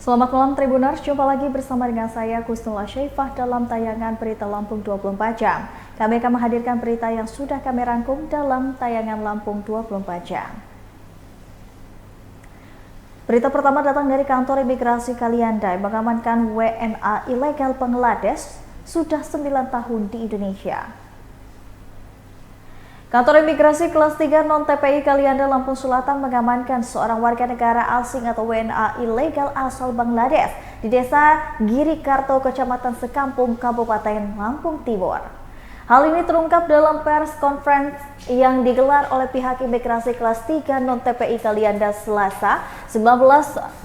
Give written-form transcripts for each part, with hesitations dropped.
Selamat malam Tribuners, jumpa lagi bersama dengan saya Kusnula Syaifah dalam tayangan Berita Lampung 24 Jam. Kami akan menghadirkan berita yang sudah kami rangkum dalam tayangan Lampung 24 Jam. Berita pertama datang dari kantor imigrasi Kalianda yang mengamankan WNA ilegal Bangladesh sudah 9 tahun di Indonesia. Kantor imigrasi kelas 3 non-TPI Kalianda Lampung Selatan mengamankan seorang warga negara asing atau WNA ilegal asal Bangladesh di desa Girikarto, Kecamatan Sekampung, Kabupaten Lampung Timur. Hal ini terungkap dalam press conference yang digelar oleh pihak imigrasi kelas 3 non-TPI Kalianda Selasa 19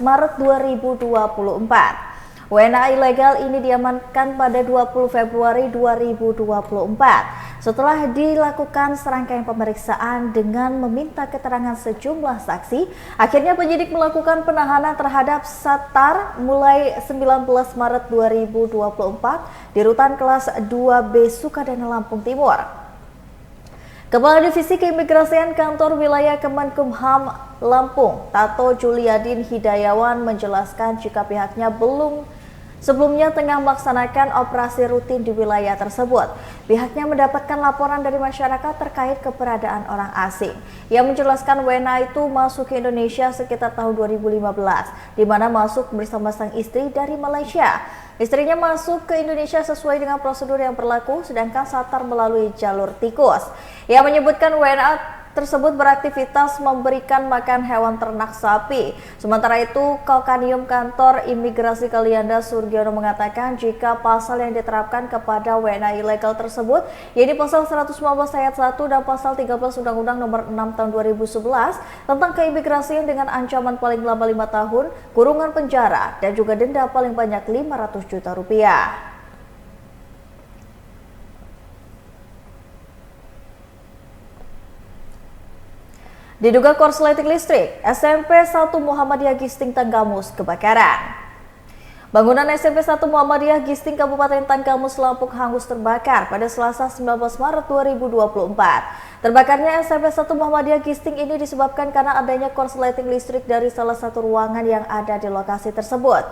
Maret 2024. WNA ilegal ini diamankan pada 20 Februari 2024 setelah dilakukan serangkaian pemeriksaan dengan meminta keterangan sejumlah saksi. Akhirnya penyidik melakukan penahanan terhadap Sattar mulai 19 Maret 2024 di rutan kelas 2B Sukadana, Lampung Timur. Kepala Divisi Keimigrasian Kantor Wilayah Kemenkumham Lampung, Tato Juliadin Hidayawan menjelaskan jika pihaknya sebelumnya tengah melaksanakan operasi rutin di wilayah tersebut. Pihaknya mendapatkan laporan dari masyarakat terkait keberadaan orang asing. Ia menjelaskan WNA itu masuk ke Indonesia sekitar tahun 2015, di mana masuk bersama sang istri dari Malaysia. Istrinya masuk ke Indonesia sesuai dengan prosedur yang berlaku, sedangkan Sattar melalui jalur tikus. Ia menyebutkan WNA tersebut beraktivitas memberikan makan hewan ternak sapi. Sementara itu, Kokanium Kantor Imigrasi Kalianda Surgiono mengatakan jika pasal yang diterapkan kepada WNA ilegal tersebut, yaitu pasal 119 ayat 1 dan pasal 13 Undang-Undang Nomor 6 Tahun 2011 tentang keimigrasian dengan ancaman paling lama 5 tahun, kurungan penjara, dan juga denda paling banyak 500 juta rupiah. Diduga korsleting listrik, SMP 1 Muhammadiyah Gisting Tanggamus kebakaran. Bangunan SMP 1 Muhammadiyah Gisting Kabupaten Tanggamus Lampung hangus terbakar pada Selasa 19 Maret 2024. Terbakarnya SMP 1 Muhammadiyah Gisting ini disebabkan karena adanya korsleting listrik dari salah satu ruangan yang ada di lokasi tersebut.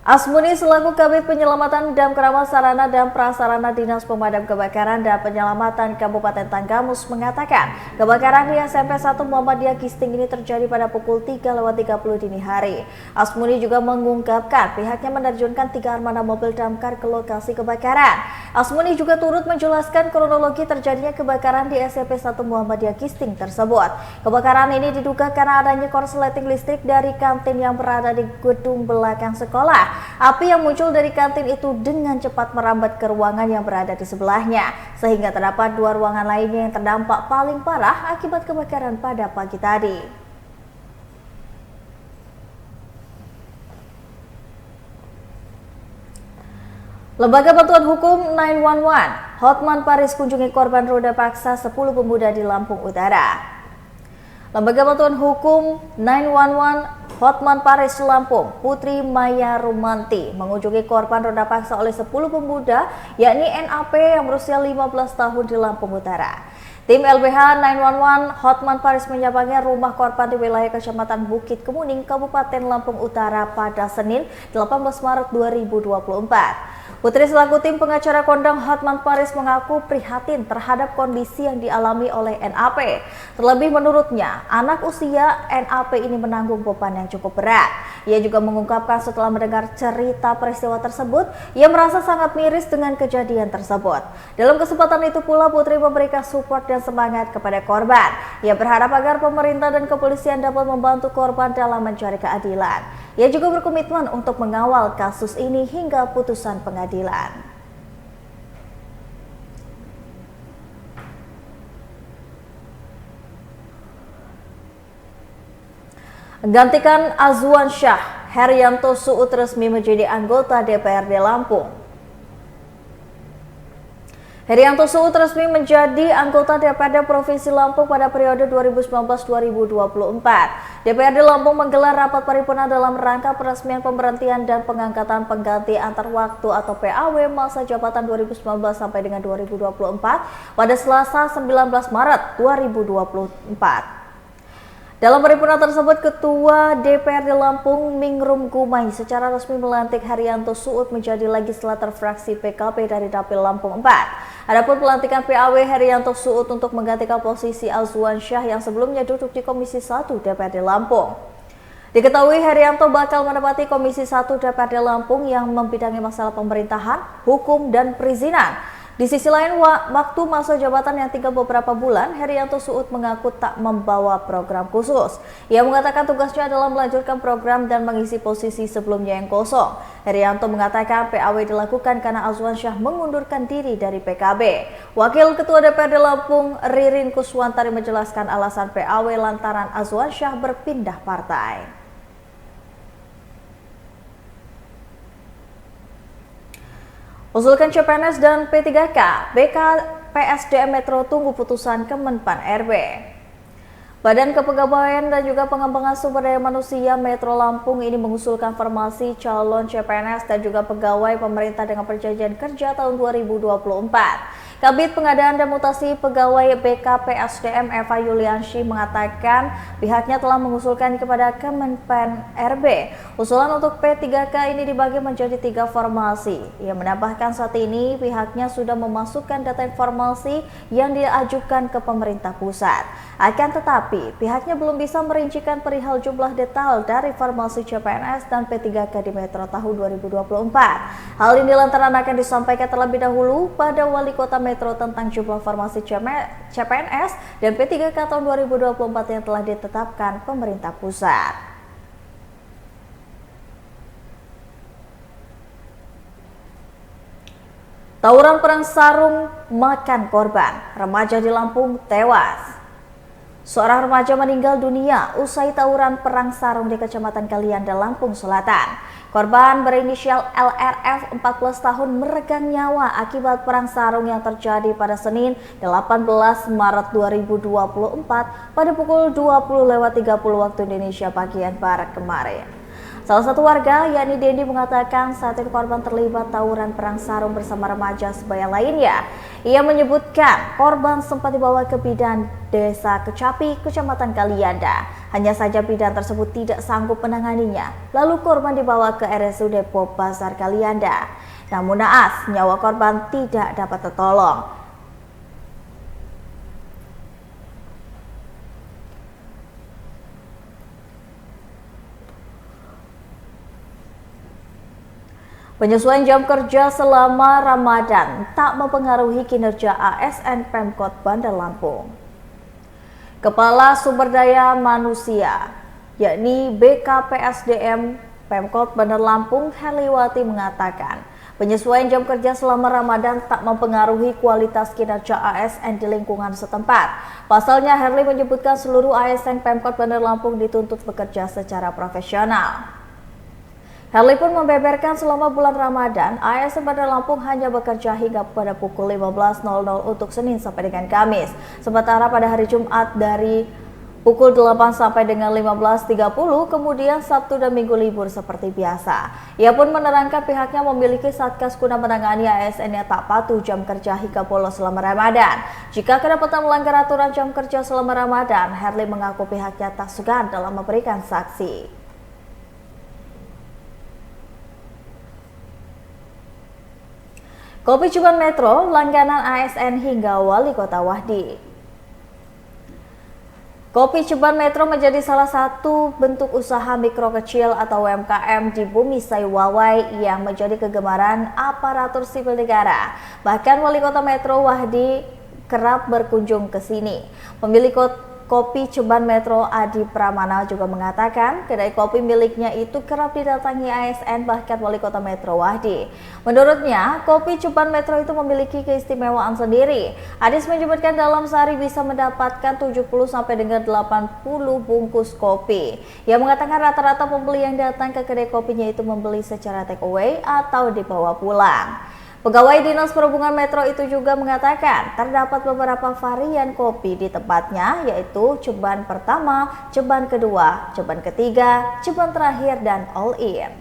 Asmuni selaku Kabid Penyelamatan dan Keramat Sarana dan Prasarana Dinas Pemadam Kebakaran dan Penyelamatan Kabupaten Tanggamus mengatakan kebakaran di SMP 1 Muhammadiyah Gisting ini terjadi pada pukul 3:30 dini hari. Asmuni juga mengungkapkan pihaknya menerjunkan 3 armada mobil damkar ke lokasi kebakaran. Asmuni juga turut menjelaskan kronologi terjadinya kebakaran di SMP 1 Muhammadiyah Gisting tersebut. Kebakaran ini diduga karena adanya korsleting listrik dari kantin yang berada di gedung belakang sekolah. Api yang muncul dari kantin itu dengan cepat merambat ke ruangan yang berada di sebelahnya, sehingga terdapat 2 ruangan lainnya yang terdampak paling parah akibat kebakaran pada pagi tadi. Lembaga Bantuan Hukum 911, Hotman Paris kunjungi korban roda paksa 10 pemuda di Lampung Utara. Lembaga Bantuan Hukum 911 Hotman Paris Lampung, Putri Maya Rumanti mengunjungi korban roda paksa oleh 10 pemuda, yakni NAP yang berusia 15 tahun di Lampung Utara. Tim LBH 911 Hotman Paris menyambangi rumah korban di wilayah Kecamatan Bukit Kemuning, Kabupaten Lampung Utara pada Senin 18 Maret 2024. Putri selaku tim pengacara kondang Hotman Paris mengaku prihatin terhadap kondisi yang dialami oleh NAP. Terlebih menurutnya, anak usia NAP ini menanggung beban yang cukup berat. Ia juga mengungkapkan setelah mendengar cerita peristiwa tersebut, ia merasa sangat miris dengan kejadian tersebut. Dalam kesempatan itu pula Putri memberikan support dan semangat kepada korban. Ia berharap agar pemerintah dan kepolisian dapat membantu korban dalam mencari keadilan. Ia juga berkomitmen untuk mengawal kasus ini hingga putusan pengadilan. Gantikan Azwan Syah, Herianto Suud resmi menjadi anggota DPRD Lampung. Herianto Suud resmi menjadi anggota DPRD Provinsi Lampung pada periode 2019-2024. DPRD Lampung menggelar rapat paripurna dalam rangka peresmian pemberhentian dan pengangkatan pengganti antar waktu atau PAW masa jabatan 2019 sampai dengan 2024 pada Selasa 19 Maret 2024. Dalam paripurna tersebut, Ketua DPRD Lampung Mingrum Gumai secara resmi melantik Herianto Suud menjadi legislator fraksi PKB dari Dapil Lampung 4. Adapun pelantikan PAW Herianto Suud untuk menggantikan posisi Azwan Syah yang sebelumnya duduk di Komisi 1 DPRD Lampung. Diketahui Herianto bakal menempati Komisi 1 DPRD Lampung yang membidangi masalah pemerintahan, hukum, dan perizinan. Di sisi lain, waktu masa jabatan yang tinggal beberapa bulan, Herianto Suud mengaku tak membawa program khusus. Ia mengatakan tugasnya adalah melanjutkan program dan mengisi posisi sebelumnya yang kosong. Herianto mengatakan PAW dilakukan karena Azwan Syah mengundurkan diri dari PKB. Wakil Ketua DPRD Lampung, Ririn Kuswantari menjelaskan alasan PAW lantaran Azwan Syah berpindah partai. Usulkan CPNS dan P3K, BKPSDM Metro tunggu putusan Kemenpan RB. Badan Kepegawaian dan juga Pengembangan Sumber Daya Manusia Metro Lampung ini mengusulkan formasi calon CPNS dan juga pegawai pemerintah dengan perjanjian kerja tahun 2024. Kabid Pengadaan dan Mutasi Pegawai BKPSDM Eva Yuliansyah mengatakan pihaknya telah mengusulkan kepada Kemenpan RB. Usulan untuk P3K ini dibagi menjadi 3 formasi. Ia menambahkan saat ini pihaknya sudah memasukkan data informasi yang diajukan ke pemerintah pusat. Akan tetapi pihaknya belum bisa merincikan perihal jumlah detail dari formasi CPNS dan P3K di Metro tahun 2024. Hal ini lantaran akan disampaikan terlebih dahulu pada Wali Kota Metro tentang jumlah formasi CPNS dan P3K tahun 2024 yang telah ditetapkan pemerintah pusat. Tawuran perang sarung makan korban, remaja di Lampung tewas. Seorang remaja meninggal dunia usai tawuran perang sarung di Kecamatan Kalianda, Lampung Selatan. Korban berinisial LRF 14 tahun meregang nyawa akibat perang sarung yang terjadi pada Senin 18 Maret 2024 pada pukul 20.30 waktu Indonesia bagian Barat kemarin. Salah satu warga, yakni Dendi, mengatakan saat itu korban terlibat tawuran perang sarung bersama remaja sebaya lainnya. Ia menyebutkan korban sempat dibawa ke bidan Desa Kecapi, Kecamatan Kalianda. Hanya saja bidan tersebut tidak sanggup menanganinya. Lalu korban dibawa ke RSUD Pop Bazar Kalianda. Namun naas, nyawa korban tidak dapat tertolong. Penyesuaian jam kerja selama Ramadan tak mempengaruhi kinerja ASN Pemkot Bandar Lampung. Kepala Sumber Daya Manusia, yakni BKPSDM Pemkot Bandar Lampung, Herliwati mengatakan, penyesuaian jam kerja selama Ramadan tak mempengaruhi kualitas kinerja ASN di lingkungan setempat. Pasalnya, Herli menyebutkan seluruh ASN Pemkot Bandar Lampung dituntut bekerja secara profesional. Herli pun membeberkan selama bulan Ramadan, ASN Bandar Lampung hanya bekerja hingga pada pukul 15.00 untuk Senin sampai dengan Kamis. Sementara pada hari Jumat dari pukul 8 sampai dengan 15.30, kemudian Sabtu dan Minggu libur seperti biasa. Ia pun menerangkan pihaknya memiliki satgas guna menangani ASN yang tak patuh jam kerja hingga bolos selama Ramadan. Jika kedapatan melanggar aturan jam kerja selama Ramadan, Herli mengaku pihaknya tak segan dalam memberikan sanksi. Kopi Cuban Metro, langganan ASN hingga Wali Kota Wahdi. Kopi Cuban Metro menjadi salah satu bentuk usaha mikro kecil atau UMKM di Bumi Wawai yang menjadi kegemaran aparatur sipil negara. Bahkan Wali Kota Metro Wahdi kerap berkunjung ke sini. Pemilik Kopi Cuban Metro Adi Pramana juga mengatakan kedai kopi miliknya itu kerap didatangi ASN bahkan Wali Kota Metro Wahdi. Menurutnya, Kopi Cuban Metro itu memiliki keistimewaan sendiri. Adis menyebutkan dalam sehari bisa mendapatkan 70 sampai dengan 80 bungkus kopi. Ia mengatakan rata-rata pembeli yang datang ke kedai kopinya itu membeli secara take away atau dibawa pulang. Pegawai Dinas Perhubungan Metro itu juga mengatakan terdapat beberapa varian kopi di tempatnya, yaitu ceban pertama, ceban kedua, ceban ketiga, ceban terakhir, dan all in.